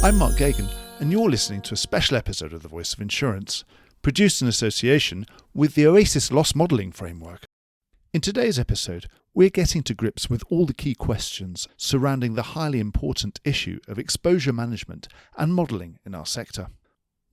I'm Mark Gagan, and you're listening to a special episode of The Voice of Insurance, produced in association with the Oasis Loss Modelling Framework. In today's episode, we're getting to grips with all the key questions surrounding the highly important issue of exposure management and modelling in our sector.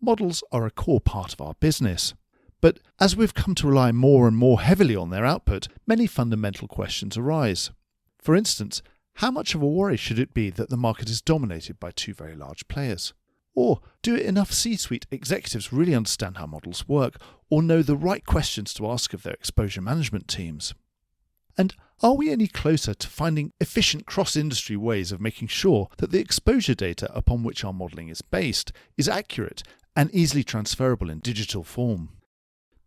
Models are a core part of our business, but as we've come to rely more and more heavily on their output, many fundamental questions arise. For instance, how much of a worry should it be that the market is dominated by two very large players? Or do enough C-suite executives really understand how models work or know the right questions to ask of their exposure management teams? And are we any closer to finding efficient cross-industry ways of making sure that the exposure data upon which our modelling is based is accurate and easily transferable in digital form?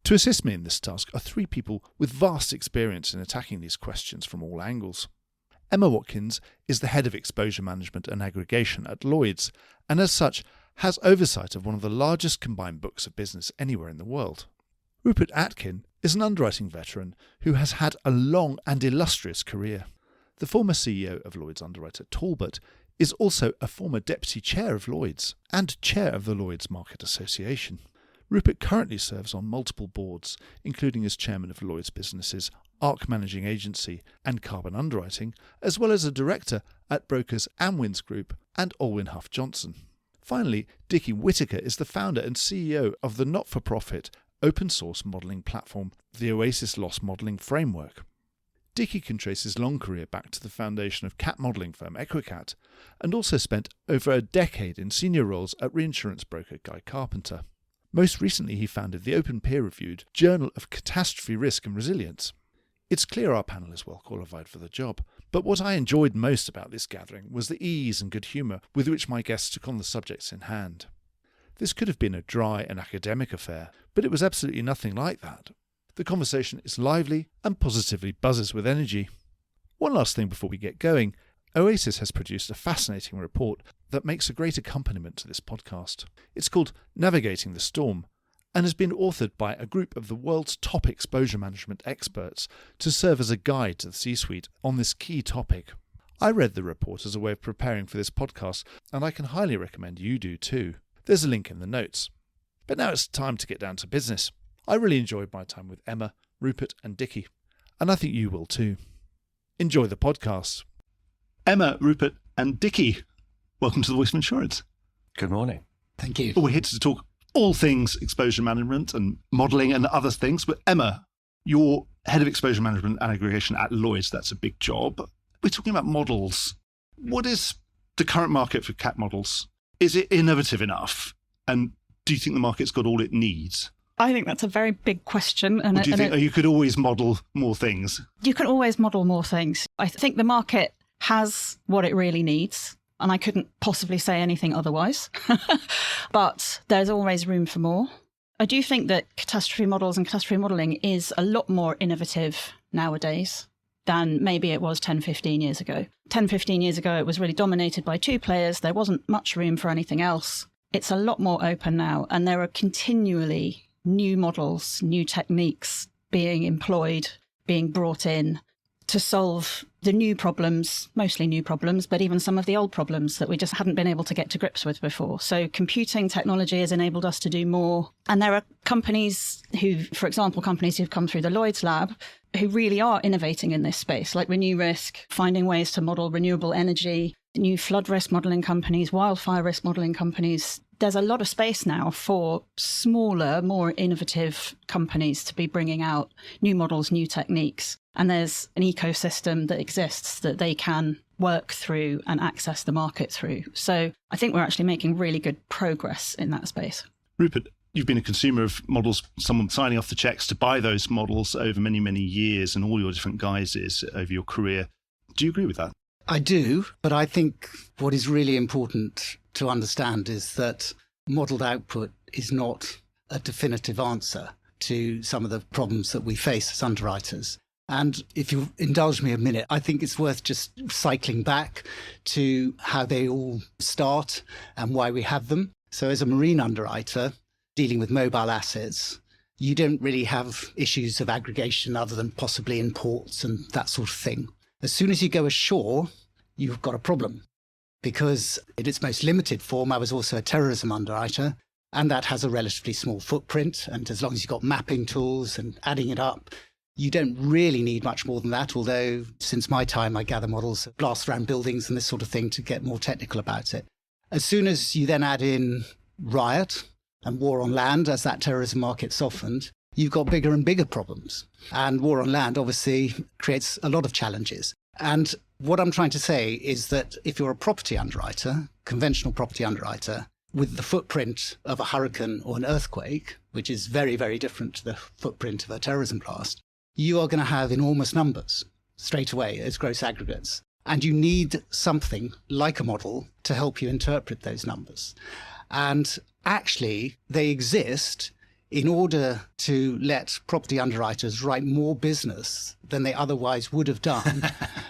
To assist me in this task are three people with vast experience in attacking these questions from all angles. Emma Watkins is the Head of Exposure Management and Aggregation at Lloyd's, and as such has oversight of one of the largest combined books of business anywhere in the world. Rupert Atkin is an underwriting veteran who has had a long and illustrious career. The former CEO of Lloyd's underwriter Talbot is also a former Deputy Chair of Lloyd's and Chair of the Lloyd's Market Association. Rupert currently serves on multiple boards, including as Chairman of Lloyd's businesses ARC Managing Agency and Carbon Underwriting, as well as a Director at brokers Amwins Group and Alwyn Huff Johnson. Finally, Dickie Whitaker is the founder and CEO of the not-for-profit open-source modelling platform, the Oasis Loss Modelling Framework. Dickie can trace his long career back to the foundation of cat modelling firm Equicat, and also spent over a decade in senior roles at reinsurance broker Guy Carpenter. Most recently, he founded the open peer-reviewed Journal of Catastrophe Risk and Resilience. It's clear our panel is well qualified for the job, but what I enjoyed most about this gathering was the ease and good humour with which my guests took on the subjects in hand. This could have been a dry and academic affair, but it was absolutely nothing like that. The conversation is lively and positively buzzes with energy. One last thing before we get going, Oasis has produced a fascinating report that makes a great accompaniment to this podcast. It's called Navigating the Storm, and has been authored by a group of the world's top exposure management experts to serve as a guide to the C-suite on this key topic. I read the report as a way of preparing for this podcast, and I can highly recommend you do too. There's a link in the notes. But now it's time to get down to business. I really enjoyed my time with Emma, Rupert and Dickie, and I think you will too. Enjoy the podcast. Emma, Rupert and Dickie, welcome to the Voice of Insurance. Good morning. Thank you. We're here to talk all things exposure management and modelling and other things. But Emma, you're Head of Exposure Management and Aggregation at Lloyd's. That's a big job. We're talking about models. What is the current market for cat models? Is it innovative enough? And do you think the market's got all it needs? I think that's a very big question. Or do you think you could always model more things? You can always model more things. I think the market has what it really needs. And I couldn't possibly say anything otherwise. But there's always room for more. I do think that catastrophe models and catastrophe modelling is a lot more innovative nowadays than maybe it was 10, 15 years ago. 10, 15 years ago, it was really dominated by two players. There wasn't much room for anything else. It's a lot more open now. And there are continually new models, new techniques being employed, being brought in to solve the new problems, mostly new problems, but even some of the old problems that we just hadn't been able to get to grips with before. So computing technology has enabled us to do more. And there are companies who, for example, companies who've come through the Lloyd's Lab who really are innovating in this space, like Renew Risk, finding ways to model renewable energy, new flood risk modelling companies, wildfire risk modelling companies. There's a lot of space now for smaller, more innovative companies to be bringing out new models, new techniques. And there's an ecosystem that exists that they can work through and access the market through. So I think we're actually making really good progress in that space. Rupert, you've been a consumer of models, someone signing off the checks to buy those models over many, many years and all your different guises over your career. Do you agree with that? I do, but I think what is really important to understand is that modelled output is not a definitive answer to some of the problems that we face as underwriters. And if you indulge me a minute, I think it's worth just cycling back to how they all start and why we have them. So as a marine underwriter dealing with mobile assets, you don't really have issues of aggregation other than possibly in ports and that sort of thing. As soon as you go ashore, you've got a problem, because in its most limited form, I was also a terrorism underwriter, and that has a relatively small footprint. And as long as you've got mapping tools and adding it up, you don't really need much more than that, although since my time, I gather models of blast around buildings and this sort of thing to get more technical about it. As soon as you then add in riot and war on land, as that terrorism market softened, you've got bigger and bigger problems. And war on land obviously creates a lot of challenges. And what I'm trying to say is that if you're a property underwriter, conventional property underwriter, with the footprint of a hurricane or an earthquake, which is very, very different to the footprint of a terrorism blast, you are going to have enormous numbers straight away as gross aggregates. And you need something like a model to help you interpret those numbers. And actually, they exist in order to let property underwriters write more business than they otherwise would have done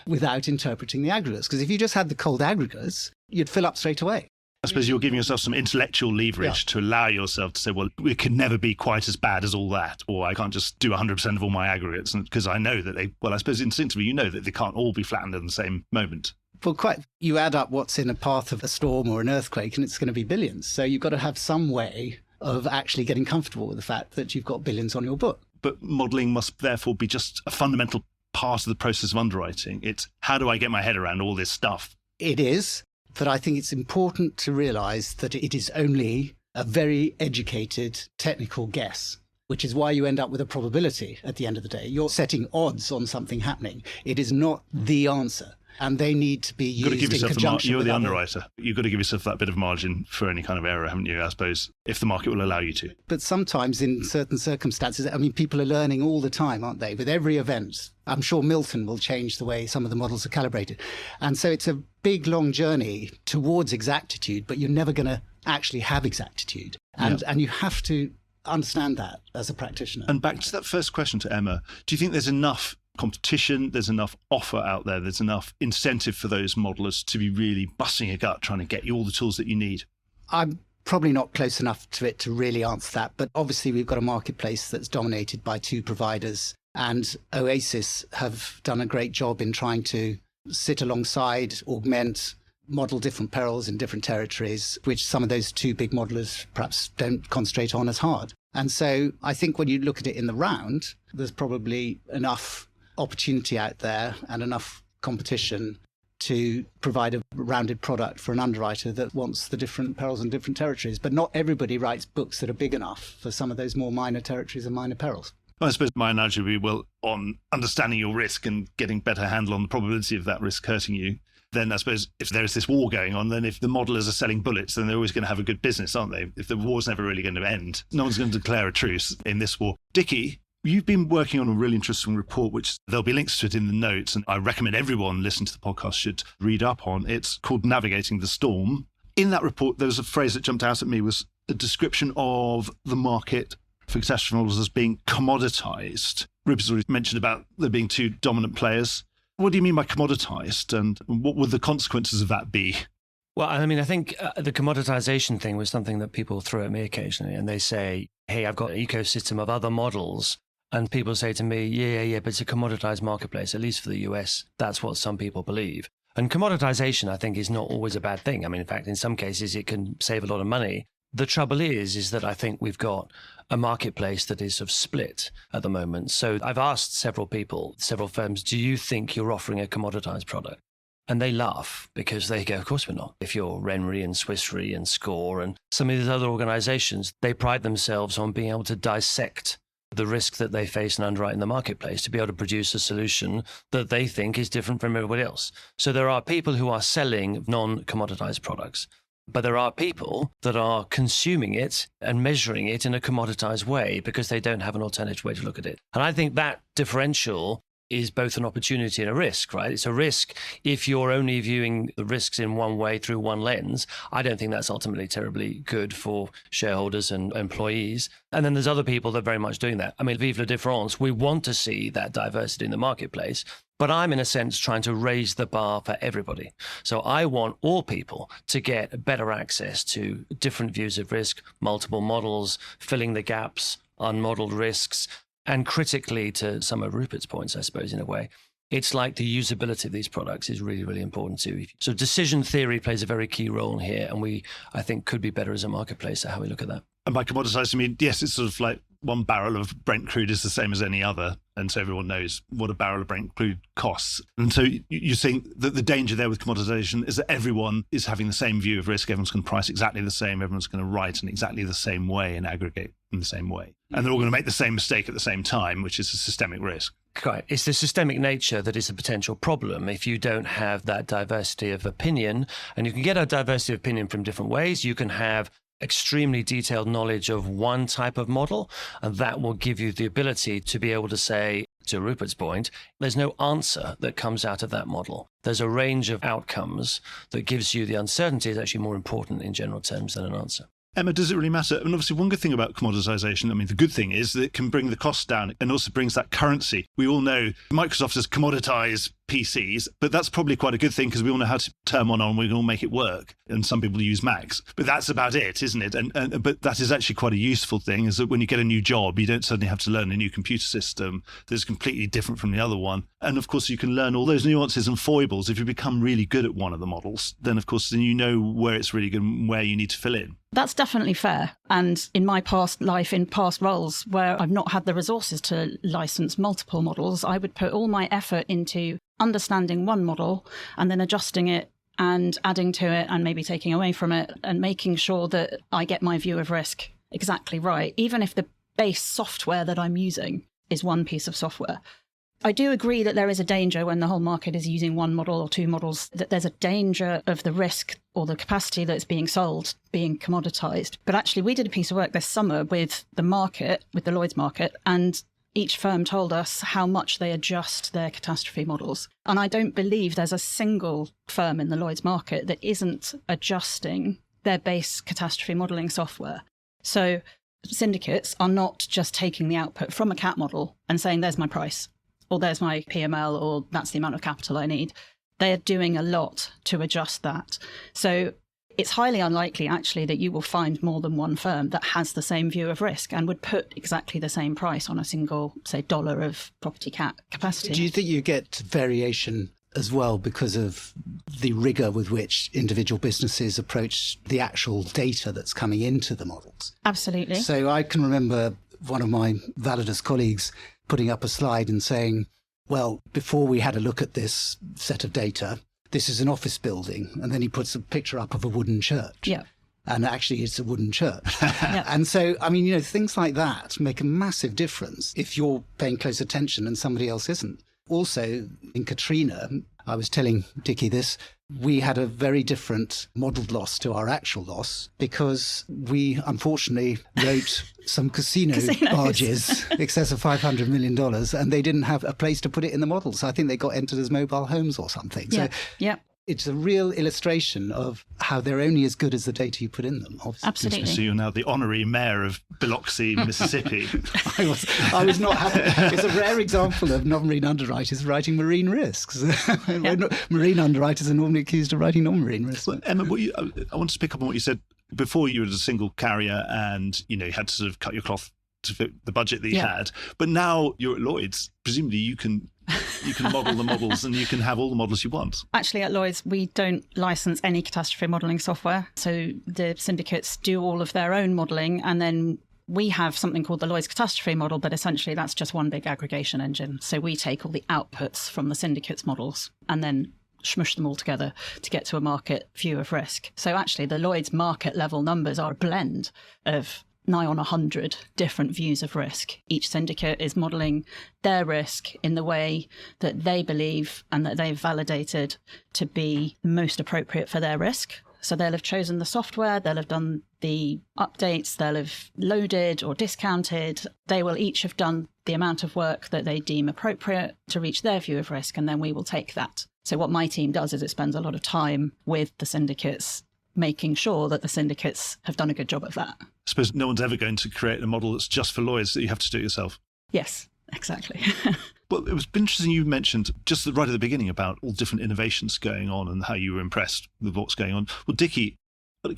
without interpreting the aggregates. Because if you just had the cold aggregates, you'd fill up straight away. I suppose you're giving yourself some intellectual leverage to allow yourself to say, well, it can never be quite as bad as all that, or I can't just do 100% of all my aggregates, because I know that I suppose instinctively you know that they can't all be flattened in the same moment. Well, you add up what's in a path of a storm or an earthquake, and it's going to be billions. So you've got to have some way of actually getting comfortable with the fact that you've got billions on your book. But modelling must therefore be just a fundamental part of the process of underwriting. It's how do I get my head around all this stuff? It is, but I think it's important to realise that it is only a very educated technical guess, which is why you end up with a probability at the end of the day. You're setting odds on something happening. It is not the answer. And they need to be used in conjunction You're with the other underwriter. You've got to give yourself that bit of margin for any kind of error, haven't you, I suppose, if the market will allow you to. But sometimes in certain circumstances, I mean, people are learning all the time, aren't they? With every event, I'm sure Milton will change the way some of the models are calibrated. And so it's a big, long journey towards exactitude, but you're never going to actually have exactitude. And you have to understand that as a practitioner. And back to that first question to Emma, do you think there's enough competition, there's enough offer out there's enough incentive for those modelers to be really busting a gut trying to get you all the tools that you need? I'm probably not close enough to it to really answer that, but obviously we've got a marketplace that's dominated by two providers, and Oasis have done a great job in trying to sit alongside, augment, model different perils in different territories, which some of those two big modelers perhaps don't concentrate on as hard. And so I think when you look at it in the round, there's probably enough opportunity out there and enough competition to provide a rounded product for an underwriter that wants the different perils in different territories. But not everybody writes books that are big enough for some of those more minor territories and minor perils. Well, I suppose my analogy would be, well, on understanding your risk and getting better handle on the probability of that risk hurting you, then I suppose if there is this war going on, then if the modelers are selling bullets, then they're always going to have a good business, aren't they? If the war's never really going to end, no one's going to declare a truce in this war. Dickie, you've been working on a really interesting report, which there'll be links to it in the notes, and I recommend everyone listening to the podcast should read up on. It's called Navigating the Storm. In that report, there was a phrase that jumped out at me, was a description of the market for catastrophe models as being commoditized. Rupert's already mentioned about there being two dominant players. What do you mean by commoditized, and what would the consequences of that be? Well, I mean, I think the commoditization thing was something that people throw at me occasionally, and they say, hey, I've got an ecosystem of other models. And people say to me, yeah, but it's a commoditized marketplace, at least for the US. That's what some people believe. And commoditization, I think, is not always a bad thing. I mean, in fact, in some cases, it can save a lot of money. The trouble is that I think we've got a marketplace that is sort of split at the moment. So I've asked several people, several firms, do you think you're offering a commoditized product? And they laugh because they go, of course we're not. If you're Renry and Swiss Re and SCOR and some of these other organizations, they pride themselves on being able to dissect the risk that they face and underwrite in the marketplace to be able to produce a solution that they think is different from everybody else. So there are people who are selling non-commoditized products, but there are people that are consuming it and measuring it in a commoditized way because they don't have an alternative way to look at it. And I think that differential is both an opportunity and a risk, right? It's a risk if you're only viewing the risks in one way through one lens. I don't think that's ultimately terribly good for shareholders and employees. And then there's other people that are very much doing that. I mean, vive la différence, we want to see that diversity in the marketplace, but I'm in a sense trying to raise the bar for everybody. So I want all people to get better access to different views of risk, multiple models, filling the gaps, unmodeled risks, and critically, to some of Rupert's points, I suppose, in a way, It's like the usability of these products is really, really important too. So decision theory plays a very key role here, and we, I think, could be better as a marketplace at how we look at that. And by commoditized, I mean, yes, it's sort of like one barrel of Brent crude is the same as any other. And so everyone knows what a barrel of Brent crude costs. And so you're saying that the danger there with commoditization is that everyone is having the same view of risk. Everyone's going to price exactly the same. Everyone's going to write in exactly the same way and aggregate in the same way. And they're all going to make the same mistake at the same time, which is a systemic risk. Right. It's the systemic nature that is a potential problem if you don't have that diversity of opinion. And you can get a diversity of opinion from different ways. You can have extremely detailed knowledge of one type of model, and that will give you the ability to be able to say, to Rupert's point, there's no answer that comes out of that model. There's a range of outcomes that gives you the uncertainty is actually more important in general terms than an answer. Emma, does it really matter? I mean, obviously, one good thing about commoditization, I mean, the good thing is that it can bring the costs down and also brings that currency. We all know Microsoft has commoditized PCs, but that's probably quite a good thing because we all know how to turn one on, we can all make it work. And some people use Macs, but that's about it, isn't it? But that is actually quite a useful thing, is that when you get a new job, you don't suddenly have to learn a new computer system that's completely different from the other one. And of course, you can learn all those nuances and foibles. If you become really good at one of the models, then of course, then you know where it's really good and where you need to fill in. That's definitely fair. And in my past life, in past roles where I've not had the resources to license multiple models, I would put all my effort into understanding one model and then adjusting it and adding to it and maybe taking away from it and making sure that I get my view of risk exactly right, even if the base software that I'm using is one piece of software. I do agree that there is a danger when the whole market is using one model or two models, that there's a danger of the risk or the capacity that's being sold being commoditized. But actually, we did a piece of work this summer with the market, with the Lloyd's market, and each firm told us how much they adjust their catastrophe models. And I don't believe there's a single firm in the Lloyd's market that isn't adjusting their base catastrophe modelling software. So syndicates are not just taking the output from a cat model and saying, there's my price, or there's my PML, or that's the amount of capital I need. They're doing a lot to adjust that. So it's highly unlikely, actually, that you will find more than one firm that has the same view of risk and would put exactly the same price on a single, say, dollar of property cat capacity. Do you think you get variation as well because of the rigour with which individual businesses approach the actual data that's coming into the models? Absolutely. So I can remember one of my Validus colleagues putting up a slide and saying, well, before we had a look at this set of data, this is an office building. And then he puts a picture up of a wooden church. Yeah. And actually it's a wooden church. Yeah. And so, I mean, things like that make a massive difference if you're paying close attention and somebody else isn't. Also, in Katrina, I was telling Dickie this, we had a very different modelled loss to our actual loss because we unfortunately wrote some casino barges, excess of $500 million, and they didn't have a place to put it in the model. So I think they got entered as mobile homes or something. Yeah. So yeah. It's a real illustration of how they're only as good as the data you put in them. Obviously. Absolutely. So you're now the honorary mayor of Biloxi, Mississippi. I was not happy. It's a rare example of non-marine underwriters writing marine risks. Marine underwriters are normally accused of writing non-marine risks. Well, Emma, I want to pick up on what you said before. You were a single carrier and you had to sort of cut your cloth to fit the budget that you had. But now you're at Lloyd's. Presumably you can model the models and you can have all the models you want. Actually, at Lloyd's, we don't license any catastrophe modelling software. So the syndicates do all of their own modelling, and then we have something called the Lloyd's catastrophe model, but essentially that's just one big aggregation engine. So we take all the outputs from the syndicates models and then smush them all together to get to a market view of risk. So actually the Lloyd's market level numbers are a blend of nigh on 100 different views of risk. Each syndicate is modelling their risk in the way that they believe and that they've validated to be most appropriate for their risk. So they'll have chosen the software, they'll have done the updates, they'll have loaded or discounted. They will each have done the amount of work that they deem appropriate to reach their view of risk, and then we will take that. So what my team does is it spends a lot of time with the syndicates, making sure that the syndicates have done a good job of that. I suppose no one's ever going to create a model that's just for Lloyd's, that you have to do it yourself. Yes, exactly. Well, it was interesting you mentioned just right at the beginning about all different innovations going on and how you were impressed with what's going on. Well, Dickie,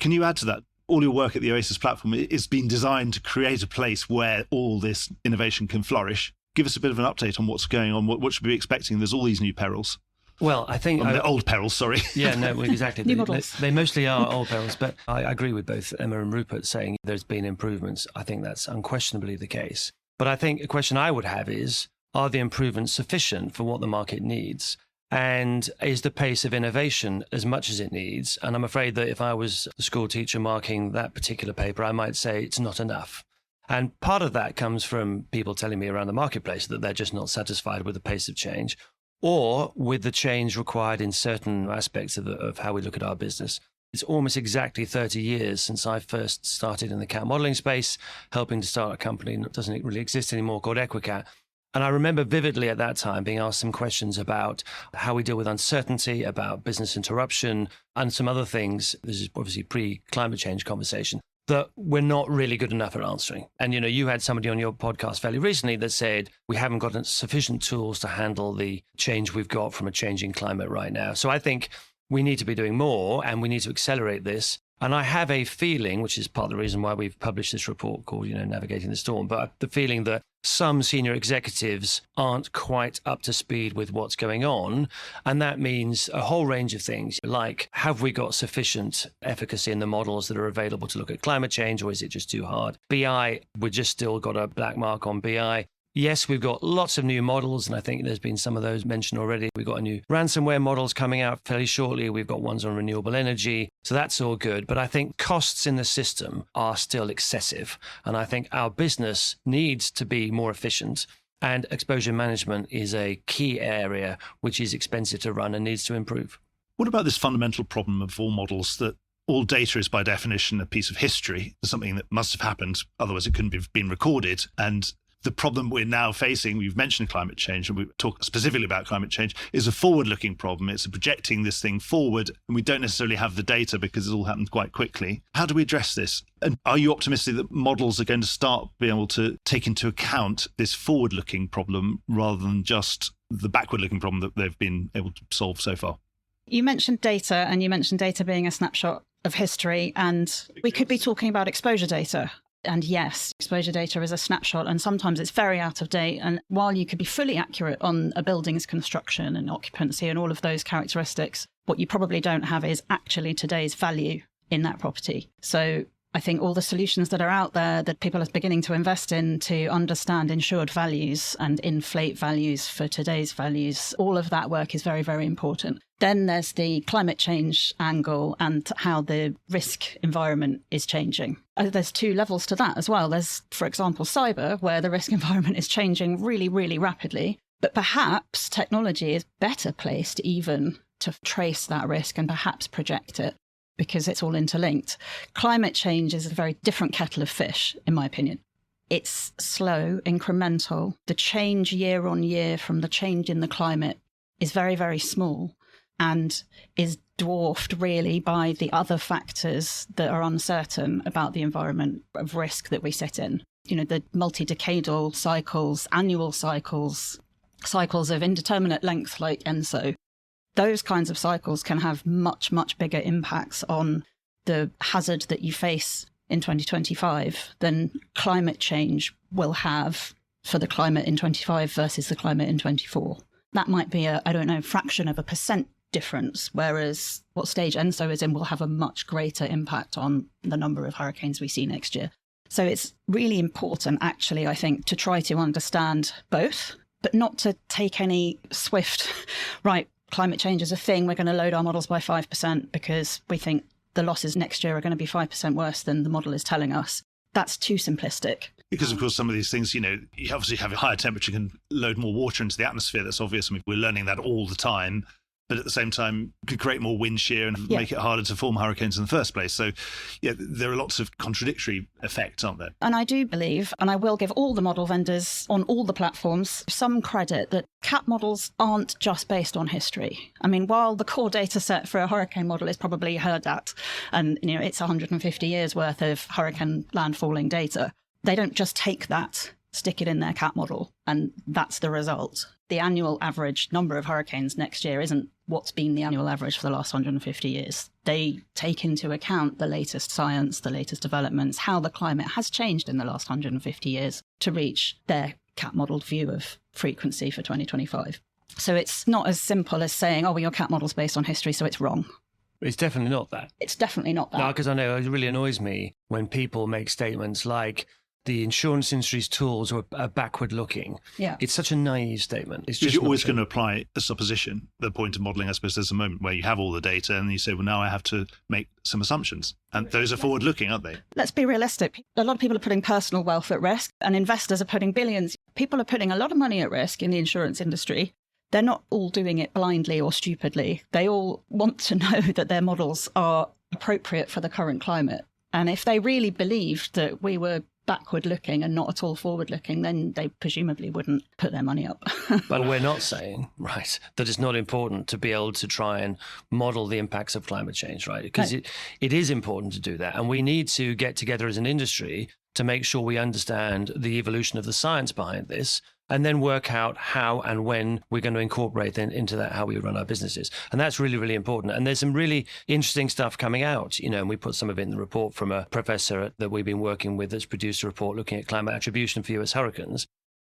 can you add to that? All your work at the Oasis platform is being designed to create a place where all this innovation can flourish. give us a bit of an update on what's going on, what should we be expecting? There's all these new perils. Well, I think... they're old perils, sorry. Yeah, no, exactly. New models. They mostly are old perils, but I agree with both Emma and Rupert saying there's been improvements. I think that's unquestionably the case. But I think a question I would have is, are the improvements sufficient for what the market needs? And is the pace of innovation as much as it needs? And I'm afraid that if I was a school teacher marking that particular paper, I might say it's not enough. And part of that comes from people telling me around the marketplace that they're just not satisfied with the pace of change, or with the change required in certain aspects of how we look at our business. It's almost exactly 30 years since I first started in the cat modeling space, helping to start a company that doesn't really exist anymore called Equicat. And I remember vividly at that time being asked some questions about how we deal with uncertainty, about business interruption, and some other things. This is obviously pre-climate change conversation that we're not really good enough at answering. And, you had somebody on your podcast fairly recently that said, we haven't got sufficient tools to handle the change we've got from a changing climate right now. So I think we need to be doing more and we need to accelerate this. And I have a feeling, which is part of the reason why we've published this report called, Navigating the Storm, but the feeling that some senior executives aren't quite up to speed with what's going on. And that means a whole range of things, like, have we got sufficient efficacy in the models that are available to look at climate change, or is it just too hard? BI, we've just still got a black mark on BI. Yes, we've got lots of new models, and I think there's been some of those mentioned already. We've got a new ransomware models coming out fairly shortly. We've got ones on renewable energy. So that's all good. But I think costs in the system are still excessive. And I think our business needs to be more efficient. And exposure management is a key area which is expensive to run and needs to improve. What about this fundamental problem of all models that all data is by definition a piece of history, something that must have happened, otherwise it couldn't have been recorded. And the problem we're now facing, we've mentioned climate change, and we talk specifically about climate change, is a forward-looking problem. It's projecting this thing forward, and we don't necessarily have the data because it all happened quite quickly. How do we address this? And are you optimistic that models are going to start being able to take into account this forward-looking problem rather than just the backward-looking problem that they've been able to solve so far? You mentioned data, and you mentioned data being a snapshot of history, and we could be talking about exposure data. And yes, exposure data is a snapshot, and sometimes it's very out of date. And while you could be fully accurate on a building's construction and occupancy and all of those characteristics, what you probably don't have is actually today's value in that property. So I think all the solutions that are out there that people are beginning to invest in to understand insured values and inflate values for today's values, all of that work is very, very important. Then there's the climate change angle and how the risk environment is changing. There's two levels to that as well. There's, for example, cyber, where the risk environment is changing really, really rapidly. But perhaps technology is better placed even to trace that risk and perhaps project it, because it's all interlinked. Climate change is a very different kettle of fish, in my opinion. It's slow, incremental. The change year on year from the change in the climate is very, very small and is dwarfed really by the other factors that are uncertain about the environment of risk that we sit in. The multi-decadal cycles, annual cycles, cycles of indeterminate length like ENSO. Those kinds of cycles can have much, much bigger impacts on the hazard that you face in 2025 than climate change will have for the climate in 25 versus the climate in 24. That might be a fraction of a percent difference, whereas what stage ENSO is in will have a much greater impact on the number of hurricanes we see next year. So it's really important, actually, I think, to try to understand both, but not to take any swift, right, climate change is a thing, we're going to load our models by 5% because we think the losses next year are going to be 5% worse than the model is telling us. That's too simplistic. Because, of course, some of these things, you obviously have a higher temperature can load more water into the atmosphere. That's obvious. I mean, we're learning that all the time. But at the same time, could create more wind shear and make it harder to form hurricanes in the first place. So, there are lots of contradictory effects, aren't there? And I do believe, and I will give all the model vendors on all the platforms some credit, that cat models aren't just based on history. I mean, while the core data set for a hurricane model is probably heard at, and it's 150 years worth of hurricane landfalling data, they don't just take that, stick it in their cat model, and that's the result. The annual average number of hurricanes next year isn't what's been the annual average for the last 150 years. They take into account the latest science, the latest developments, how the climate has changed in the last 150 years to reach their cat modelled view of frequency for 2025. So it's not as simple as saying, oh, well, your cat model's based on history, so it's wrong. It's definitely not that. It's definitely not that. No, because I know it really annoys me when people make statements like the insurance industry's tools are backward looking. Yeah. It's such a naive statement. It's Because just you're always not true. going to apply a supposition. The point of modelling, I suppose, there's a moment where you have all the data and you say, well, now I have to make some assumptions. And those are forward-looking, aren't they? Let's be realistic. A lot of people are putting personal wealth at risk and investors are putting billions. People are putting a lot of money at risk in the insurance industry. They're not all doing it blindly or stupidly. They all want to know that their models are appropriate for the current climate. And if they really believed that we were backward looking and not at all forward looking, then they presumably wouldn't put their money up. But we're not saying, right, that it's not important to be able to try and model the impacts of climate change, right? Because it is important to do that. And we need to get together as an industry to make sure we understand the evolution of the science behind this, and then work out how and when we're going to incorporate then into that how we run our businesses. And that's really, really important. And there's some really interesting stuff coming out, and we put some of it in the report from a professor that we've been working with that's produced a report looking at climate attribution for US hurricanes.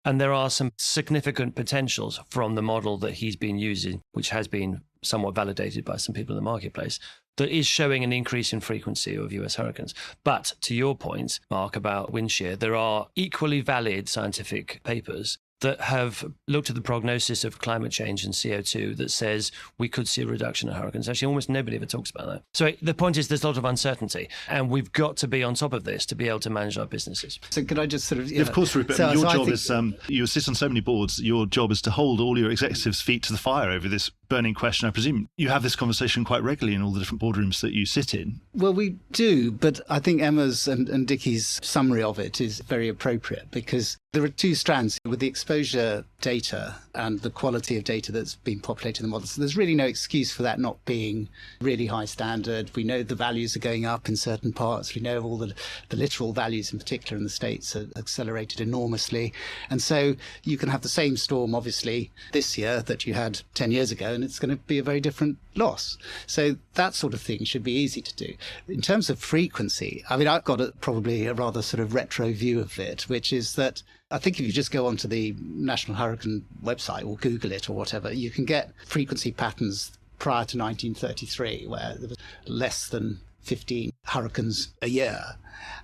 And there are some significant potentials from the model that he's been using, which has been somewhat validated by some people in the marketplace, that is showing an increase in frequency of US hurricanes. But to your point, Mark, about wind shear, there are equally valid scientific papers that have looked at the prognosis of climate change and CO2 that says we could see a reduction in hurricanes. Actually, almost nobody ever talks about that. So the point is there's a lot of uncertainty, and we've got to be on top of this to be able to manage our businesses. So could I just sort of... Of course, Rupert. So your I job think- is, you sit on so many boards, your job is to hold all your executives' feet to the fire over this burning question. I presume you have this conversation quite regularly in all the different boardrooms that you sit in. Well, we do, but I think Emma's and Dickie's summary of it is very appropriate, because there are two strands with the exposure data and the quality of data that's been populated in the models. So there's really no excuse for that not being really high standard. We know the values are going up in certain parts. We know all the literal values in particular in the States are accelerated enormously. And so you can have the same storm, obviously, this year that you had 10 years ago, and it's going to be a very different loss. So that sort of thing should be easy to do. In terms of frequency, I mean, I've got probably a rather sort of retro view of it, which is that I think if you just go onto the National Hurricane website or Google it or whatever, you can get frequency patterns prior to 1933, where there was less than 15 hurricanes a year.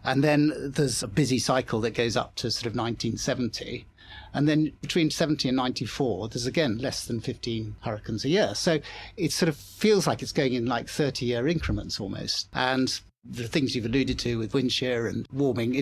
And then there's a busy cycle that goes up to sort of 1970. And then between 70 and 94, there's again less than 15 hurricanes a year. So it sort of feels like it's going in like 30-year increments almost. And the things you've alluded to with wind shear and warming,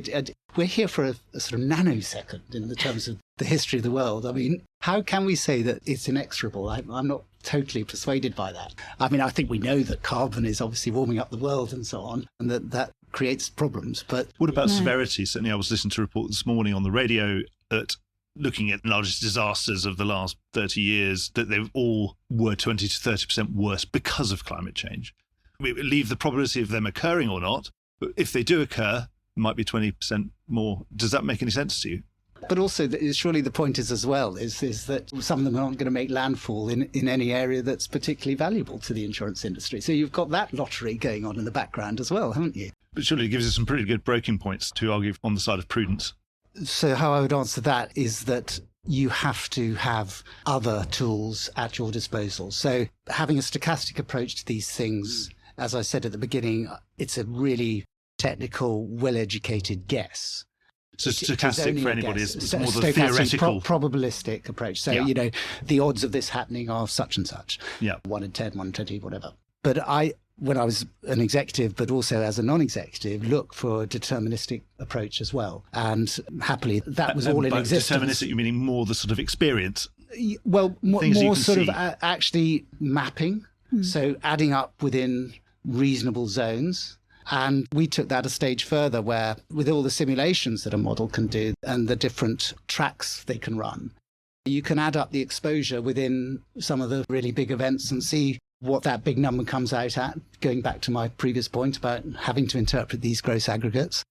we're here for a sort of nanosecond in the terms of the history of the world. I mean, how can we say that it's inexorable? I'm not totally persuaded by that. I mean, I think we know that carbon is obviously warming up the world and so on, and that creates problems. But what about severity? Certainly, I was listening to a report this morning on the radio that looking at the largest disasters of the last 30 years, that they all were 20 to 30% worse because of climate change. We leave the probability of them occurring or not, but if they do occur, it might be 20% more. Does that make any sense to you? But also, surely the point is as well, is that some of them aren't going to make landfall in any area that's particularly valuable to the insurance industry. So you've got that lottery going on in the background as well, haven't you? But surely it gives us some pretty good breaking points to argue on the side of prudence. So how I would answer that is that you have to have other tools at your disposal. So having a stochastic approach to these things, as I said at the beginning, it's a really technical, well-educated guess. So stochastic for anybody is more the stochastic, theoretical. Probabilistic approach. So, Yeah. The odds of this happening are such and such. Yeah. 1 in 10, 1 in 20, whatever. But when I was an executive, but also as a non-executive, look for a deterministic approach as well. And happily, that was all in by existence. Deterministic, you meaning more the sort of experience? Well, Things you more can sort see. of actually mapping. So adding up within reasonable zones. And we took that a stage further, where with all the simulations that a model can do and the different tracks they can run, you can add up the exposure within some of the really big events and see what that big number comes out at, going back to my previous point about having to interpret these gross aggregates.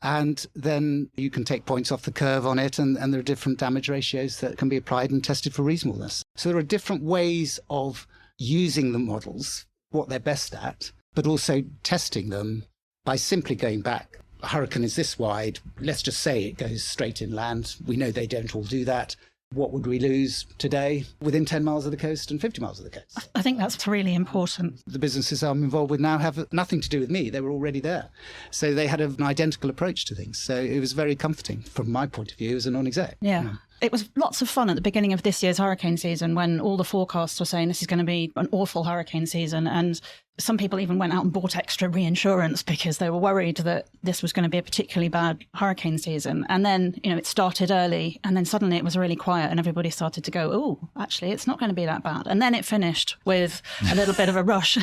And then you can take points off the curve on it, and there are different damage ratios that can be applied and tested for reasonableness. So there are different ways of using the models, what they're best at, but also testing them by simply going back a hurricane is this wide, let's just say it goes straight inland. We know they don't all do that. What would we lose today within 10 miles of the coast and 50 miles of the coast? I think that's really important. The businesses I'm involved with now have nothing to do with me. They were already there. So they had an identical approach to things. So it was very comforting from my point of view as a non-exec. Yeah. It was lots of fun at the beginning of this year's hurricane season when all the forecasts were saying this is going to be an awful hurricane season. And some people even went out and bought extra reinsurance because they were worried that this was going to be a particularly bad hurricane season. And then, it started early and then suddenly it was really quiet and everybody started to go, oh, actually, it's not going to be that bad. And then it finished with a little bit of a rush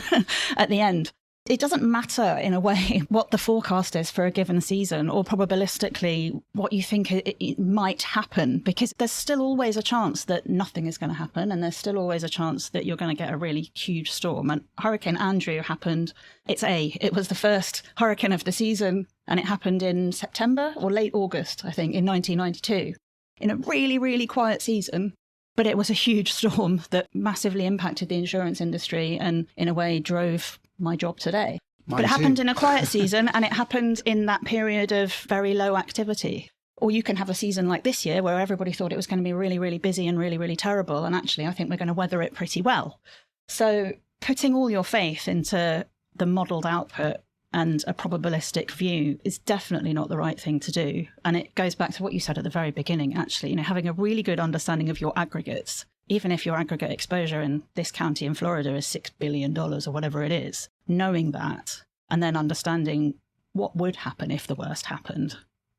at the end. It doesn't matter, in a way, what the forecast is for a given season or probabilistically what you think it might happen, because there's still always a chance that nothing is going to happen and there's still always a chance that you're going to get a really huge storm. And Hurricane Andrew happened. It was the first hurricane of the season and it happened in September or late August, I think, in 1992, in a really, really quiet season. But it was a huge storm that massively impacted the insurance industry and, in a way, drove my job today. But it happened in a quiet season and it happened in that period of very low activity. Or you can have a season like this year where everybody thought it was going to be really, really busy and really, really terrible. And actually, I think we're going to weather it pretty well. So putting all your faith into the modelled output and a probabilistic view is definitely not the right thing to do. And it goes back to what you said at the very beginning, actually, having a really good understanding of your aggregates. Even if your aggregate exposure in this county in Florida is $6 billion or whatever it is, knowing that and then understanding what would happen if the worst happened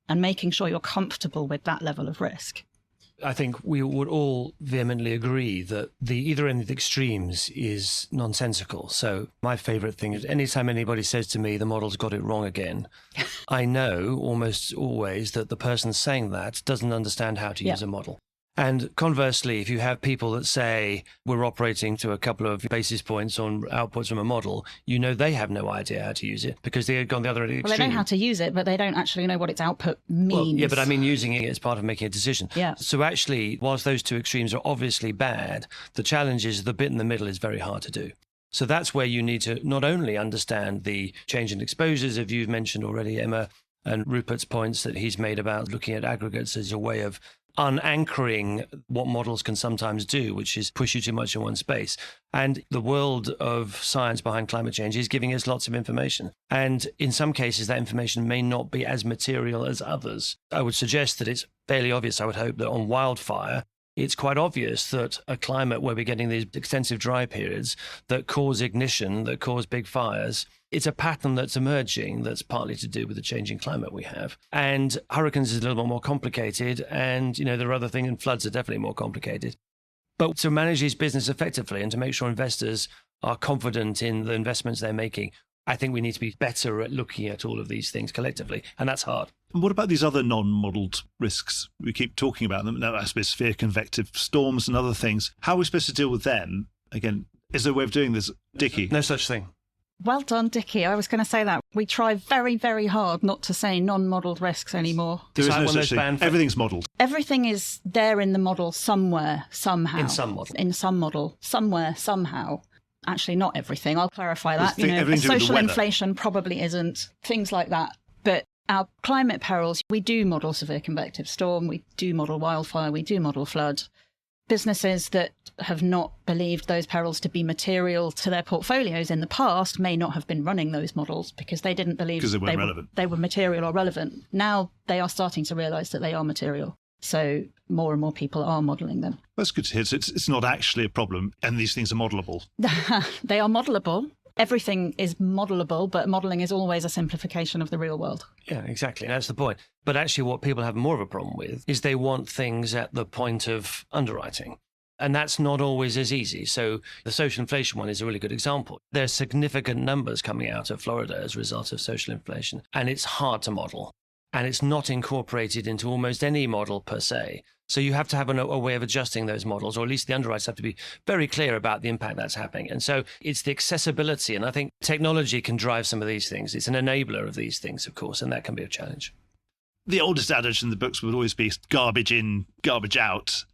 and making sure you're comfortable with that level of risk. I think we would all vehemently agree that the either end of the extremes is nonsensical. So my favourite thing is anytime anybody says to me the model's got it wrong again, I know almost always that the person saying that doesn't understand how to use a model. And conversely, if you have people that say we're operating to a couple of basis points on outputs from a model, they have no idea how to use it because they've gone the other extreme. Well, they know how to use it, but they don't actually know what its output means. Well, yeah, but I mean using it as part of making a decision. Yeah. So actually, whilst those two extremes are obviously bad, the challenge is the bit in the middle is very hard to do. So that's where you need to not only understand the change in exposures, as you've mentioned already, Emma, and Rupert's points that he's made about looking at aggregates as a way of unanchoring what models can sometimes do, which is push you too much in one space. And the world of science behind climate change is giving us lots of information. And in some cases, that information may not be as material as others. I would suggest that it's fairly obvious, I would hope, that on wildfire, it's quite obvious that a climate where we're getting these extensive dry periods that cause ignition, that cause big fires, it's a pattern that's emerging that's partly to do with the changing climate we have. And hurricanes is a little bit more complicated. And, there are other things, and floods are definitely more complicated. But to manage these business effectively and to make sure investors are confident in the investments they're making, I think we need to be better at looking at all of these things collectively. And that's hard. And what about these other non-modelled risks? We keep talking about them, atmospheric convective storms and other things. How are we supposed to deal with them? Again, is there a way of doing this? Dickie? No such thing. Well done, Dickie. I was going to say that. We try very, very hard not to say non-modelled risks anymore. There is no such thing. Everything's modelled. Everything is there in the model somewhere, somehow. In some model. In some model, somewhere, somehow. Actually, not everything. I'll clarify that. Social inflation probably isn't. Things like that. But our climate perils, we do model severe convective storm, we do model wildfire, we do model flood. Businesses that have not believed those perils to be material to their portfolios in the past may not have been running those models because they didn't believe they were material or relevant. Now they are starting to realise that they are material. So more and more people are modelling them. That's good to hear. So it's not actually a problem and these things are modelable. They are modelable. Everything is modelable, but modelling is always a simplification of the real world. Yeah, exactly. That's the point. But actually what people have more of a problem with is they want things at the point of underwriting. And that's not always as easy. So the social inflation one is a really good example. There are significant numbers coming out of Florida as a result of social inflation, and it's hard to model. And it's not incorporated into almost any model per se. So you have to have a way of adjusting those models, or at least the underwriters have to be very clear about the impact that's happening. And so it's the accessibility. And I think technology can drive some of these things. It's an enabler of these things, of course, and that can be a challenge. The oldest adage in the books would always be garbage in, garbage out.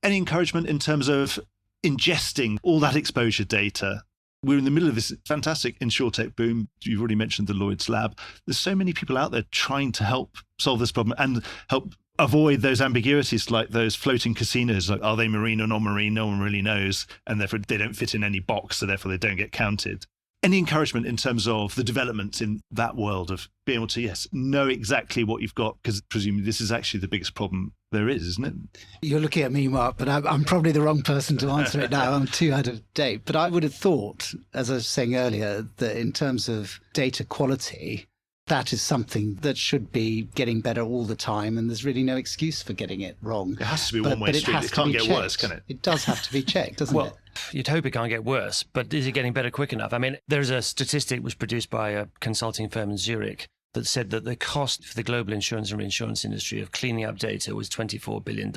Any encouragement in terms of ingesting all that exposure data We're in the middle of this fantastic insurtech boom. You've already mentioned the Lloyd's Lab. There's so many people out there trying to help solve this problem and help avoid those ambiguities like those floating casinos. Like, are they marine or non-marine? No one really knows. And therefore they don't fit in any box, so therefore they don't get counted. Any encouragement in terms of the developments in that world of being able to, yes, know exactly what you've got? Because presumably this is actually the biggest problem there is, isn't it? You're looking at me, Mark, but I'm probably the wrong person to answer it now. I'm too out of date. But I would have thought, as I was saying earlier, that in terms of data quality, that is something that should be getting better all the time, and there's really no excuse for getting it wrong. It has to be one-way street. It can't get worse, can it? It does have to be checked, doesn't it? You'd hope it can't get worse, but is it getting better quick enough? I mean, there's a statistic was produced by a consulting firm in Zurich that said that the cost for the global insurance and reinsurance industry of cleaning up data was $24 billion.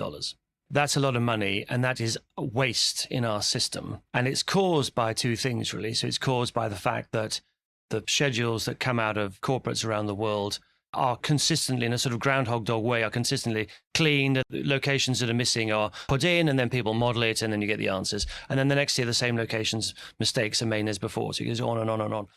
That's a lot of money, and that is a waste in our system. And it's caused by two things, really. So it's caused by the fact that the schedules that come out of corporates around the world are consistently, in a sort of groundhog dog way, are consistently cleaned. Locations that are missing are put in, and then people model it, and then you get the answers. And then the next year, the same locations, mistakes are made as before. So it goes on and on and on.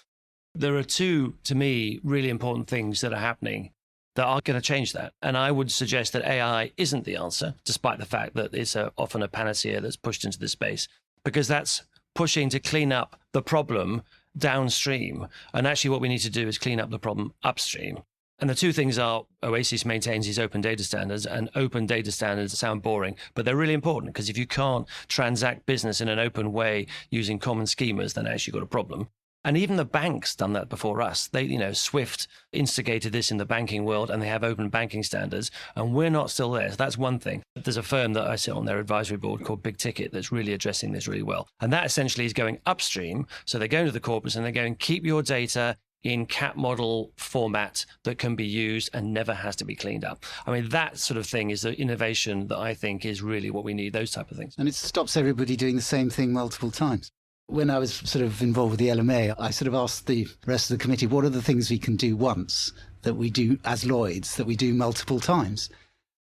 There are two, to me, really important things that are happening that are going to change that. And I would suggest that AI isn't the answer, despite the fact that it's often a panacea that's pushed into this space, because that's pushing to clean up the problem downstream. And actually what we need to do is clean up the problem upstream. And the two things are Oasis maintains these open data standards, and open data standards sound boring, but they're really important, because if you can't transact business in an open way using common schemas, then actually you've got a problem. And even the banks done that before us. They, Swift instigated this in the banking world, and they have open banking standards, and we're not still there. So that's one thing. There's a firm that I sit on their advisory board called Big Ticket that's really addressing this really well. And that essentially is going upstream. So they're going to the corporates and they're going, keep your data in cat model format that can be used and never has to be cleaned up. I mean, that sort of thing is the innovation that I think is really what we need, those type of things. And it stops everybody doing the same thing multiple times. When I was sort of involved with the LMA, I sort of asked the rest of the committee, what are the things we can do once that we do as Lloyds, that we do multiple times?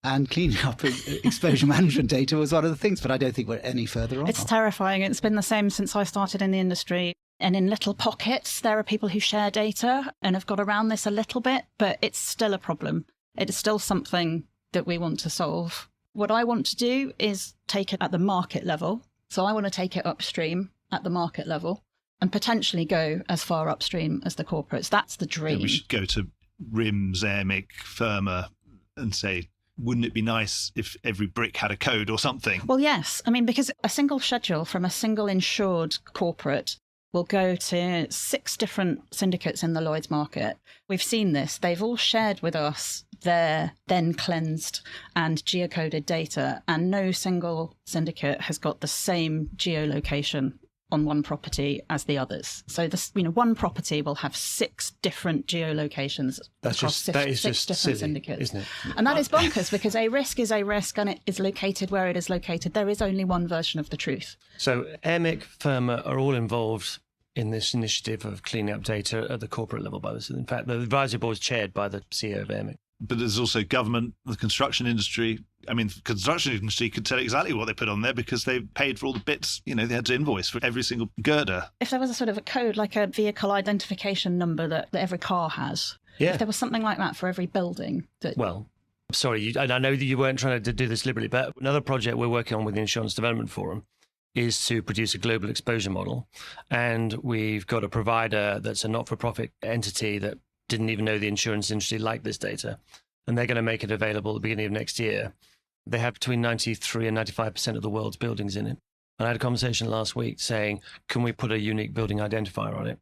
And cleaning up exposure management data was one of the things, but I don't think we're any further on. It's terrifying. It's been the same since I started in the industry. And in little pockets, there are people who share data and have got around this a little bit, but it's still a problem. It is still something that we want to solve. What I want to do is take it at the market level. So I want to take it upstream at the market level and potentially go as far upstream as the corporates. That's the dream. Yeah, we should go to RIMS, EMIC, Firma and say, wouldn't it be nice if every brick had a code or something? Well, yes. I mean, because a single schedule from a single insured corporate will go to 6 different syndicates in the Lloyd's market. We've seen this. They've all shared with us their then cleansed and geocoded data, and no single syndicate has got the same geolocation on one property as the others. So this, one property will have 6 different geolocations across six different silly, syndicates, isn't it? And that is bonkers, because a risk is a risk, and it is located where it is located. There is only one version of the truth. So EMIC, Firma are all involved in this initiative of cleaning up data at the corporate level. By this, in fact, the advisory board is chaired by the CEO of EMIC. But there's also government, the construction industry. I mean, the construction industry could tell exactly what they put on there because they paid for all the bits. They had to invoice for every single girder. If there was a sort of a code, like a vehicle identification number that every car has, if there was something like that for every building. Well, sorry, I know that you weren't trying to do this deliberately, but another project we're working on with the Insurance Development Forum is to produce a global exposure model. And we've got a provider that's a not-for-profit entity that didn't even know the insurance industry liked this data. And they're going to make it available at the beginning of next year. They have between 93 and 95% of the world's buildings in it. And I had a conversation last week saying, can we put a unique building identifier on it?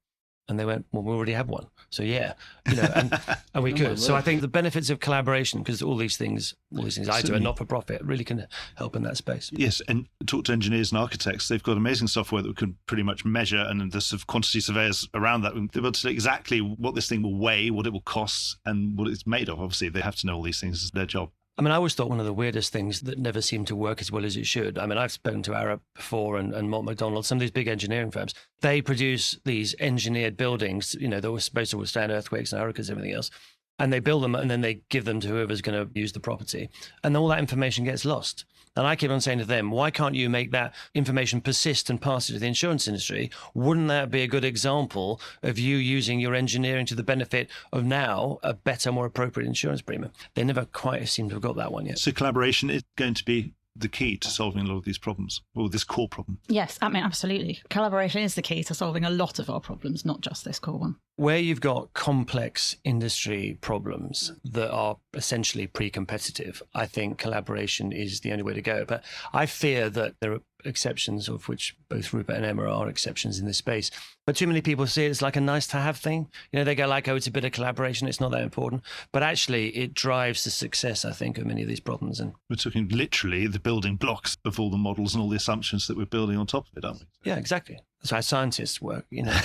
And they went, well, we already have one. So yeah, and we could. So I think the benefits of collaboration, because all these things I do are not for profit, really can help in that space. Yes, and talk to engineers and architects. They've got amazing software that we can pretty much measure, and the sort of quantity surveyors around that. They're able to know exactly what this thing will weigh, what it will cost, and what it's made of. Obviously, they have to know all these things as their job. I mean, I always thought one of the weirdest things that never seemed to work as well as it should. I mean, I've spoken to Arup before and Mott MacDonald, some of these big engineering firms. They produce these engineered buildings, that were supposed to withstand earthquakes and hurricanes and everything else. And they build them and then they give them to whoever's going to use the property. And all that information gets lost And I keep on saying to them, why can't you make that information persist and pass it to the insurance industry? Wouldn't that be a good example of you using your engineering to the benefit of now a better, more appropriate insurance premium? They never quite seem to have got that one yet. So collaboration is going to be the key to solving a lot of these problems, or this core problem. Yes, I mean, absolutely. Collaboration is the key to solving a lot of our problems, not just this core one. Where you've got complex industry problems that are essentially pre-competitive, I think collaboration is the only way to go. But I fear that there are exceptions, of which both Rupert and Emma are exceptions in this space. But too many people see it as like a nice to have thing. You know, they go like, oh, it's a bit of collaboration, it's not that important. But actually, it drives the success, I think, of many of these problems. And we're talking literally the building blocks of all the models and all the assumptions that we're building on top of it, aren't we? Yeah, exactly. That's how scientists work, you know.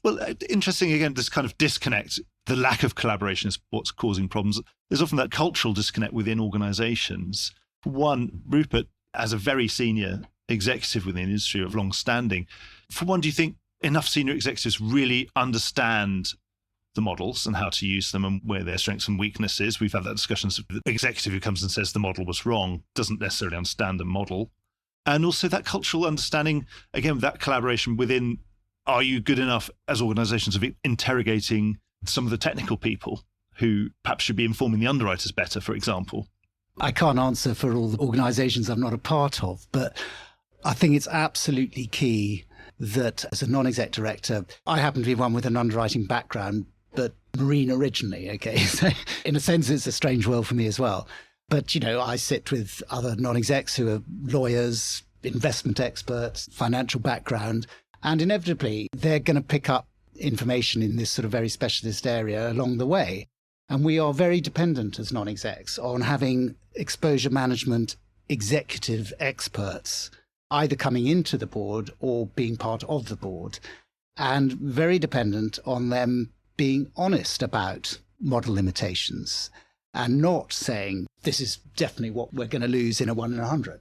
Well, interesting, again, this kind of disconnect, the lack of collaboration is what's causing problems. There's often that cultural disconnect within organisations. One, Rupert, as a very senior executive within the industry of long standing, for one, do you think enough senior executives really understand the models and how to use them and where their strengths and weaknesses? We've had that discussion. So the executive who comes and says the model was wrong doesn't necessarily understand the model. And also that cultural understanding, again, that collaboration within, are you good enough as organisations of interrogating some of the technical people who perhaps should be informing the underwriters better, for example? I can't answer for all the organisations I'm not a part of, but I think it's absolutely key that as a non-exec director, I happen to be one with an underwriting background, but marine originally, okay? So in a sense, it's a strange world for me as well. But, you know, I sit with other non-execs who are lawyers, investment experts, financial background, and inevitably they're going to pick up information in this sort of very specialist area along the way. And we are very dependent as non-execs on having exposure management executive experts either coming into the board or being part of the board, and very dependent on them being honest about model limitations and not saying this is definitely what we're going to lose in a 1 in 100,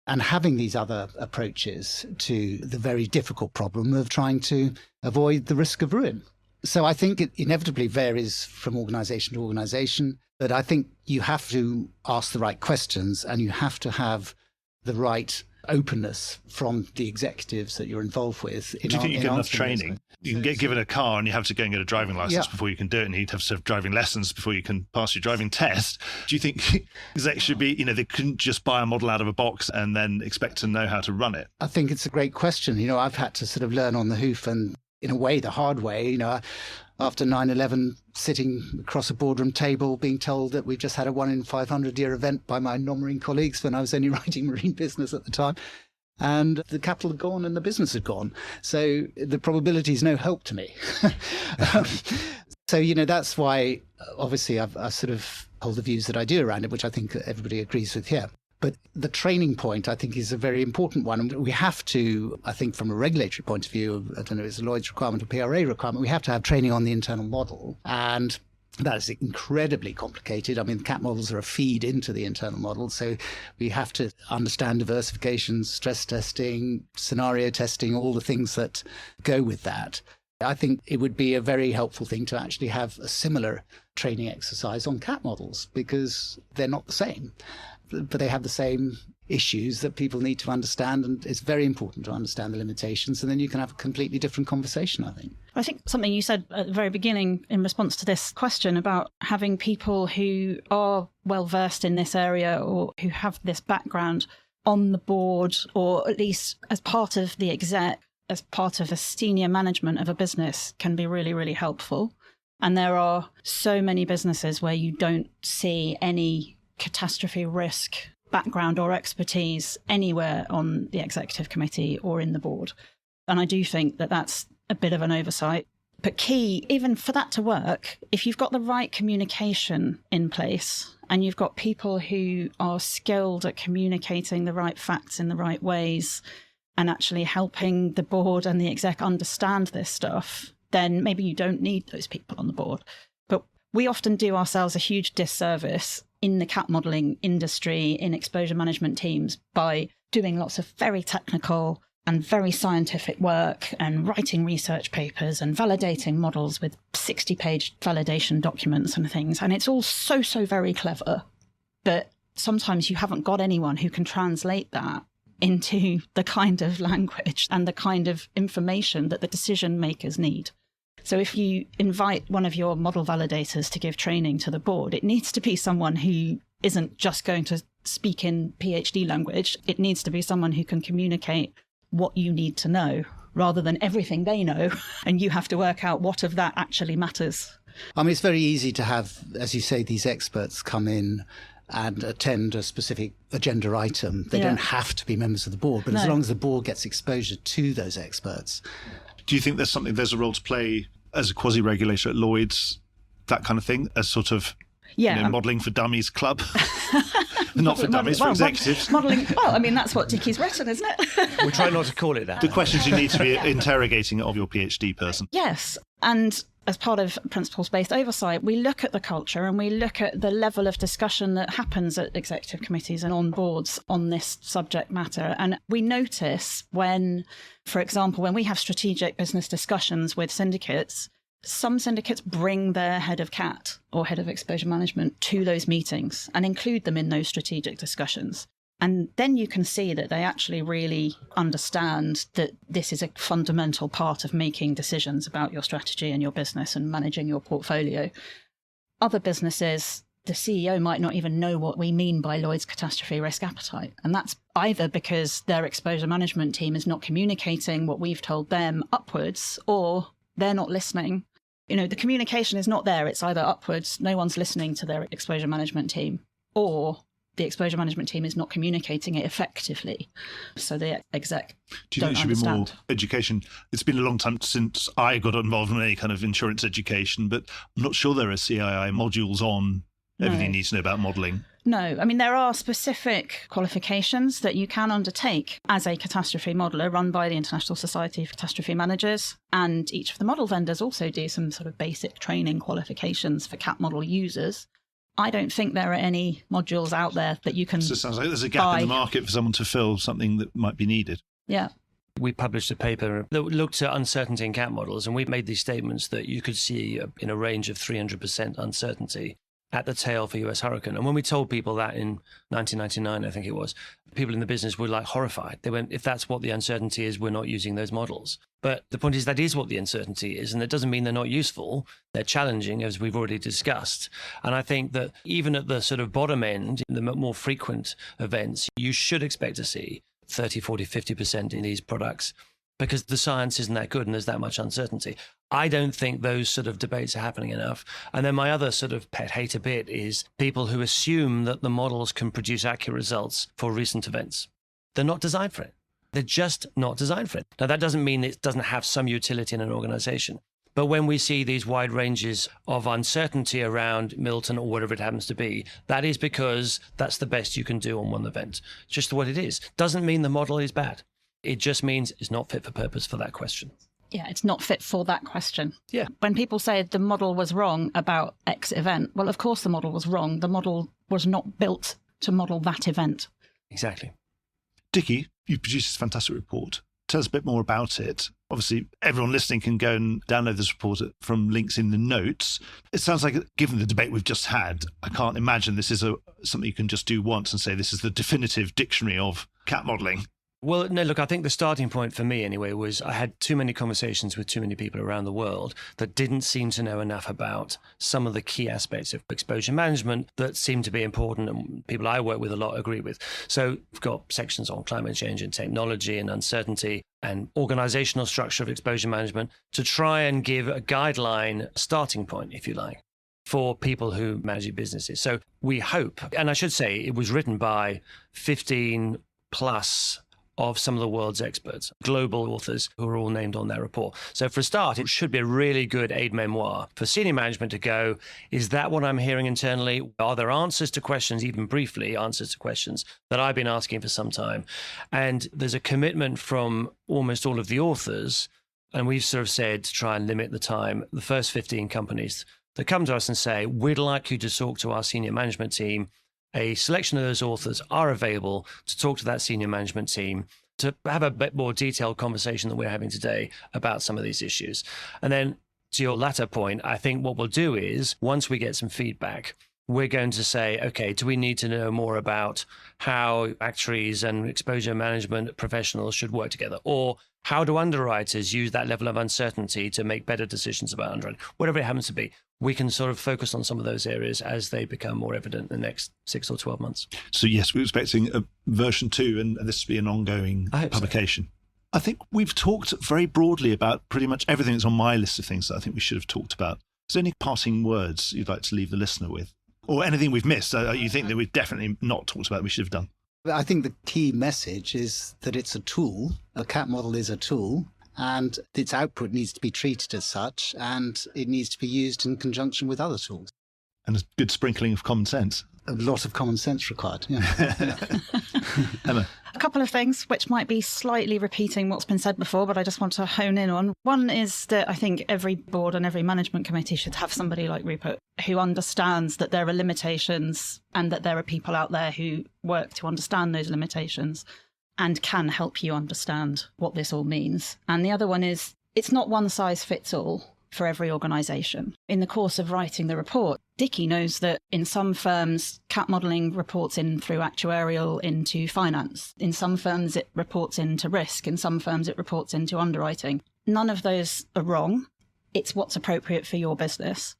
and having these other approaches to the very difficult problem of trying to avoid the risk of ruin. So I think it inevitably varies from organisation to organisation, but I think you have to ask the right questions and you have to have the right openness from the executives that you're involved with. Do you think you get enough training? You can get given a car and you have to go and get a driving license before you can do it, and you'd have to have driving lessons before you can pass your driving test. Do you think execs should be, you know, they couldn't just buy a model out of a box and then expect to know how to run it? I think it's a great question. You know, I've had to sort of learn on the hoof and in a way, the hard way, you know, after 9/11, sitting across a boardroom table, being told that we've just had a 1 in 500 year event by my non-marine colleagues when I was only writing marine business at the time. And the capital had gone and the business had gone. So the probability is no help to me. So, you know, that's why, obviously, I sort of hold the views that I do around it, which I think everybody agrees with here. But the training point, I think, is a very important one. And we have to, I think, from a regulatory point of view, I don't know if it's a Lloyd's requirement or PRA requirement, we have to have training on the internal model. And that is incredibly complicated. I mean, CAT models are a feed into the internal model. So we have to understand diversification, stress testing, scenario testing, all the things that go with that. I think it would be a very helpful thing to actually have a similar training exercise on CAT models, because they're not the same, but they have the same issues that people need to understand, and it's very important to understand the limitations, and then you can have a completely different conversation, I think. I think something you said at the very beginning in response to this question about having people who are well versed in this area or who have this background on the board, or at least as part of the exec, as part of a senior management of a business, can be really, really helpful. And there are so many businesses where you don't see any catastrophe risk background or expertise anywhere on the executive committee or in the board. And I do think that that's a bit of an oversight. But key, even for that to work, if you've got the right communication in place and you've got people who are skilled at communicating the right facts in the right ways and actually helping the board and the exec understand this stuff, then maybe you don't need those people on the board. But we often do ourselves a huge disservice in the CAT modelling industry, in exposure management teams, by doing lots of very technical and very scientific work and writing research papers and validating models with 60-page validation documents and things. And it's all so very clever. But sometimes you haven't got anyone who can translate that into the kind of language and the kind of information that the decision makers need. So if you invite one of your model validators to give training to the board, it needs to be someone who isn't just going to speak in PhD language. It needs to be someone who can communicate what you need to know rather than everything they know, and you have to work out what of that actually matters. I mean, it's very easy to have, as you say, these experts come in and attend a specific agenda item. They don't have to be members of the board, but as long as the board gets exposure to those experts. Do you think there's a role to play as a quasi-regulator at Lloyd's, that kind of thing, as sort of modelling for dummies club? Not for dummies, for executives. Modelling. Well, I mean, that's what Dickie's written, isn't it? We try not to call it that. The questions you need to be interrogating of your PhD person. Yes. And as part of principles-based oversight, we look at the culture and we look at the level of discussion that happens at executive committees and on boards on this subject matter. And we notice when, for example, when we have strategic business discussions with syndicates, some syndicates bring their head of CAT or head of exposure management to those meetings and include them in those strategic discussions. And then you can see that they actually really understand that this is a fundamental part of making decisions about your strategy and your business and managing your portfolio. Other businesses, the CEO might not even know what we mean by Lloyd's catastrophe risk appetite. And that's either because their exposure management team is not communicating what we've told them upwards, or they're not listening. You know, the communication is not there. It's either upwards, no one's listening to their exposure management team, or the exposure management team is not communicating it effectively. So the exec Do you think it should be more education? It's been a long time since I got involved in any kind of insurance education, but I'm not sure there are CII modules on everything you need to know about modelling. No, I mean, there are specific qualifications that you can undertake as a catastrophe modeller run by the International Society for Catastrophe Managers. And each of the model vendors also do some sort of basic training qualifications for CAT model users. I don't think there are any modules out there that you can So it sounds like there's a gap in the market for someone to fill something that might be needed. Yeah. We published a paper that looked at uncertainty in CAT models, and we made these statements that you could see in a range of 300% uncertainty at the tail for US hurricane. And when we told people that in 1999, I think it was, people in the business were like horrified. They went, if that's what the uncertainty is, we're not using those models. But the point is that is what the uncertainty is. And that doesn't mean they're not useful. They're challenging, as we've already discussed. And I think that even at the sort of bottom end, the more frequent events, you should expect to see 30, 40, 50% in these products, because the science isn't that good and there's that much uncertainty. I don't think those sort of debates are happening enough. And then my other sort of pet hate a bit is people who assume that the models can produce accurate results for recent events. They're not designed for it. They're just not designed for it. Now, that doesn't mean it doesn't have some utility in an organization. But when we see these wide ranges of uncertainty around Milton or whatever it happens to be, that is because that's the best you can do on one event. It's just what it is. Doesn't mean the model is bad. It just means it's not fit for purpose for that question. Yeah, it's not fit for that question. Yeah. When people say the model was wrong about X event, well, of course the model was wrong. The model was not built to model that event. Exactly. Dickie, you've produced this fantastic report. Tell us a bit more about it. Obviously, everyone listening can go and download this report from links in the notes. It sounds like, given the debate we've just had, I can't imagine this is something you can just do once and say this is the definitive dictionary of CAT modelling. Well, no, look, I think the starting point for me anyway was I had too many conversations with too many people around the world that didn't seem to know enough about some of the key aspects of exposure management that seem to be important and people I work with a lot agree with. So we've got sections on climate change and technology and uncertainty and organizational structure of exposure management to try and give a guideline starting point, if you like, for people who manage businesses. So we hope, and I should say it was written by 15 plus of some of the world's experts, global authors who are all named on their report. So for a start, it should be a really good aide-memoire for senior management to go, is that what I'm hearing internally? Are there answers to questions, even briefly, answers to questions that I've been asking for some time? And there's a commitment from almost all of the authors, and we've sort of said to try and limit the time, the first 15 companies that come to us and say, we'd like you to talk to our senior management team. A selection of those authors are available to talk to that senior management team to have a bit more detailed conversation than we're having today about some of these issues. And then to your latter point, I think what we'll do is once we get some feedback, we're going to say, okay, do we need to know more about how actuaries and exposure management professionals should work together? Or how do underwriters use that level of uncertainty to make better decisions about underwriting? Whatever it happens to be, we can sort of focus on some of those areas as they become more evident in the next 6 or 12 months. So yes, we're expecting a version 2, and this will be an ongoing publication. So. I think we've talked very broadly about pretty much everything that's on my list of things that I think we should have talked about. Is there any parting words you'd like to leave the listener with? Or anything we've missed you think that we've definitely not talked about we should have done? I think the key message is that it's a tool. A CAT model is a tool, and its output needs to be treated as such, and it needs to be used in conjunction with other tools. And a good sprinkling of common sense. A lot of common sense required, yeah. Emma? A couple of things which might be slightly repeating what's been said before, but I just want to hone in on. One is that I think every board and every management committee should have somebody like Rupert who understands that there are limitations and that there are people out there who work to understand those limitations and can help you understand what this all means. And the other one is it's not one size fits all for every organisation. In the course of writing the report, Dickie knows that in some firms, CAT modelling reports in through actuarial into finance. In some firms, it reports into risk. In some firms, it reports into underwriting. None of those are wrong. It's what's appropriate for your business.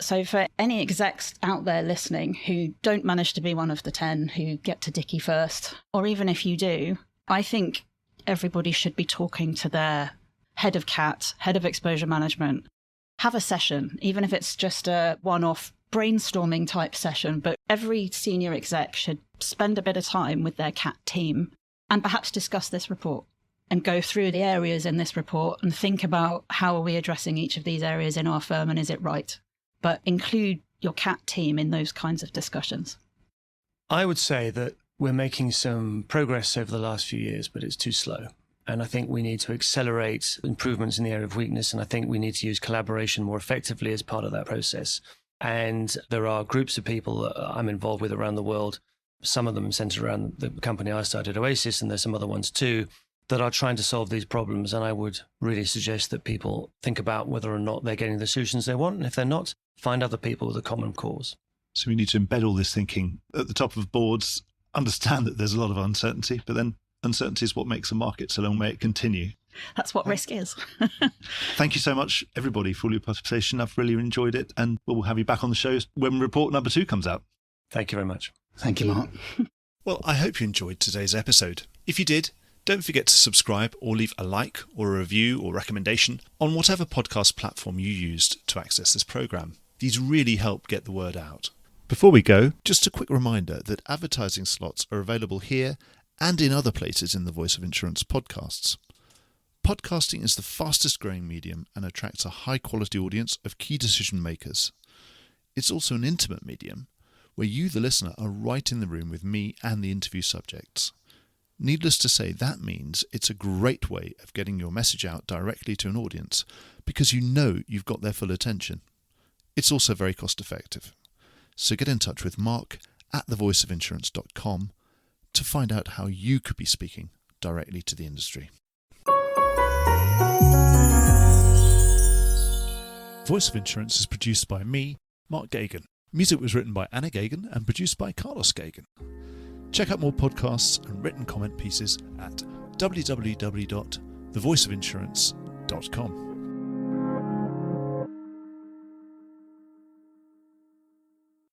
So for any execs out there listening who don't manage to be one of the 10 who get to Dickie first, or even if you do, I think everybody should be talking to their head of CAT, head of exposure management. Have a session, even if it's just a one-off brainstorming type session, but every senior exec should spend a bit of time with their CAT team and perhaps discuss this report and go through the areas in this report and think about how are we addressing each of these areas in our firm and is it right? But include your CAT team in those kinds of discussions. I would say that we're making some progress over the last few years, but it's too slow. And I think we need to accelerate improvements in the area of weakness. And I think we need to use collaboration more effectively as part of that process. And there are groups of people that I'm involved with around the world. Some of them centered around the company I started, Oasis, and there's some other ones too, that are trying to solve these problems. And I would really suggest that people think about whether or not they're getting the solutions they want. And if they're not, find other people with a common cause. So we need to embed all this thinking at the top of boards, understand that there's a lot of uncertainty, but then uncertainty is what makes a market, so long may it continue. That's what risk is. Thank you so much, everybody, for all your participation. I've really enjoyed it, and we'll have you back on the show when report number 2 comes out. Thank you very much. Thank you, Mark. Well, I hope you enjoyed today's episode. If you did, don't forget to subscribe or leave a like or a review or recommendation on whatever podcast platform you used to access this programme. These really help get the word out. Before we go, just a quick reminder that advertising slots are available here and in other places in the Voice of Insurance podcasts. Podcasting is the fastest growing medium and attracts a high quality audience of key decision makers. It's also an intimate medium where you, the listener, are right in the room with me and the interview subjects. Needless to say, that means it's a great way of getting your message out directly to an audience because you know you've got their full attention. It's also very cost effective. So get in touch with Mark at thevoiceofinsurance.com to find out how you could be speaking directly to the industry. Voice of Insurance is produced by me, Mark Gagan. Music was written by Anna Gagan and produced by Carlos Gagan. Check out more podcasts and written comment pieces at www.thevoiceofinsurance.com.